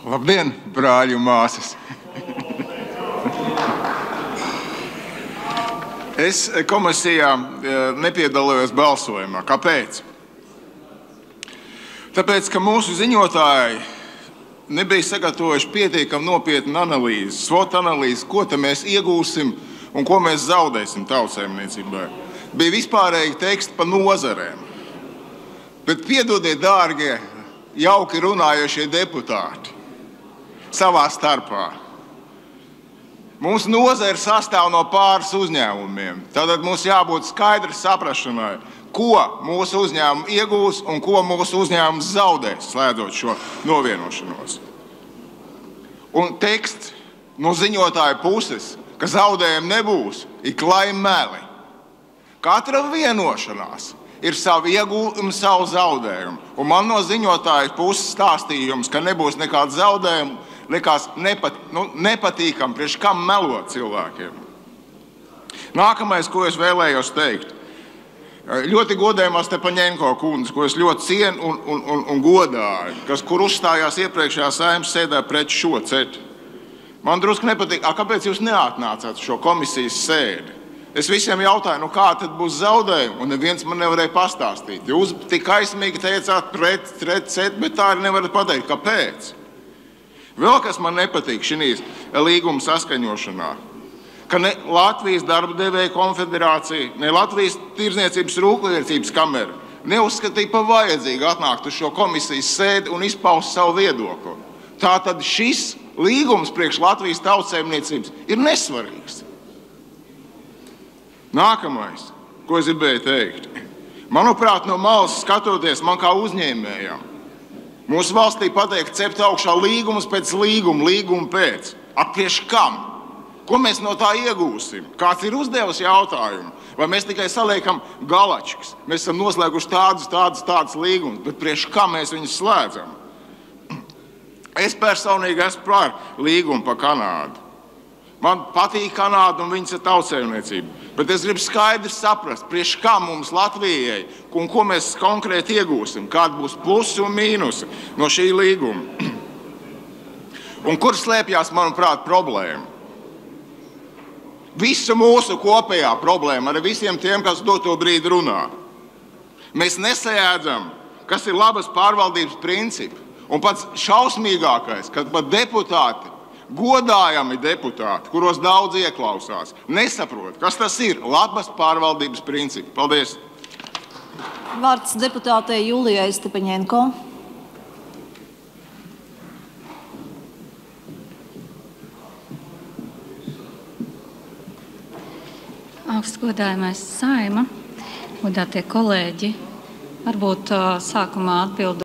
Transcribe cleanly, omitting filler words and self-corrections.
Labdien, brāļi un māsas! Es komisijā nepiedalījos balsojumā. Kāpēc? Tāpēc, ka mūsu ziņotāji nebija sagatavojuši pietiekami nopietnu analīzi, SWOT analīzi, ko te mēs iegūsim un ko mēs zaudēsim tautsaimniecībai. Bija vispārēji teksti pa nozarēm. Bet piedodiet, dārgie, jauki runājošie deputāti, savā starpā. Mūsu nozare sastāv no pāris uzņēmumiem. Tātad mums jābūt skaidri saprašanai, ko mūsu uzņēmumi iegūs un ko mūsu uzņēmums zaudēs, slēdzot šo novienošanos. Un teksts no ziņotāja puses, ka zaudējumi nebūs, ir klaimi meli. Katra vienošanās ir savu iegūmu, savu zaudējumu. Un man no ziņotāja puses stāstījums, ka nebūs nekāda zaudējuma, likās nepatīkam, priekš kam melot cilvēkiem. Nākamais, ko es vēlējos teikt. Ļoti godējumā Stepaņenko kundze, ko es ļoti cienu un godāju, kur uzstājās iepriekšējā Saeimas sēdē pret šo cetu. Man drusku nepatīk, kāpēc jūs neatnācāt šo komisijas sēdi? Es visiem jautāju, kā tad būs zaudējumi, un neviens man nevarēja pastāstīt. Jūs tik aizmīgi teicāt pret cetu, bet tā arī nevarat pateikt, kāpēc. Vēl kas man nepatīk šī līguma saskaņošanā, ka ne Latvijas darba devēja konfederācija, ne Latvijas Tirdzniecības rūpniecības kamera neuzskatīja par vajadzīgu atnākt uz šo komisijas sēdi un izpaust savu viedokli. Tātad šis līgums priekš Latvijas tautsaimniecības ir nesvarīgs. Nākamais, ko es gribēju teikt. Manuprāt, no malas skatoties man kā uzņēmējam, mūsu valstī pateikt cept augšā līgumus pēc līguma pēc. Priekš kam? Ko mēs no tā iegūsim? Kāds ir uzdevis jautājumu? Vai mēs tikai saliekam galačkas? Mēs esam noslēguši tādus līgumus, bet priekš kam mēs viņus slēdzam? Es personīgi esmu par līgumu par Kanādu. Man patīk Kanāda un viņas ir tautsaimniecība. Bet es gribu skaidri saprast, priekš kā mums Latvijai un ko mēs konkrēti iegūsim, kādi būs plusi un mīnusi no šī līguma. Un kur slēpjas, manuprāt, problēma? Visa mūsu kopējā problēma ar visiem tiem, kas doto brīdi runā. Mēs nesajēdzam, kas ir labas pārvaldības principi. Un pats šausmīgākais, kad pat deputāti, godājami deputāti, kuros daudz ieklausās, nesaprot, kas tas ir labas pārvaldības principi. Paldies! Vārds deputātei Julijai Stepaņenko. Augstgodājamais Saeima, godātie kolēģi, varbūt sākumā atbildot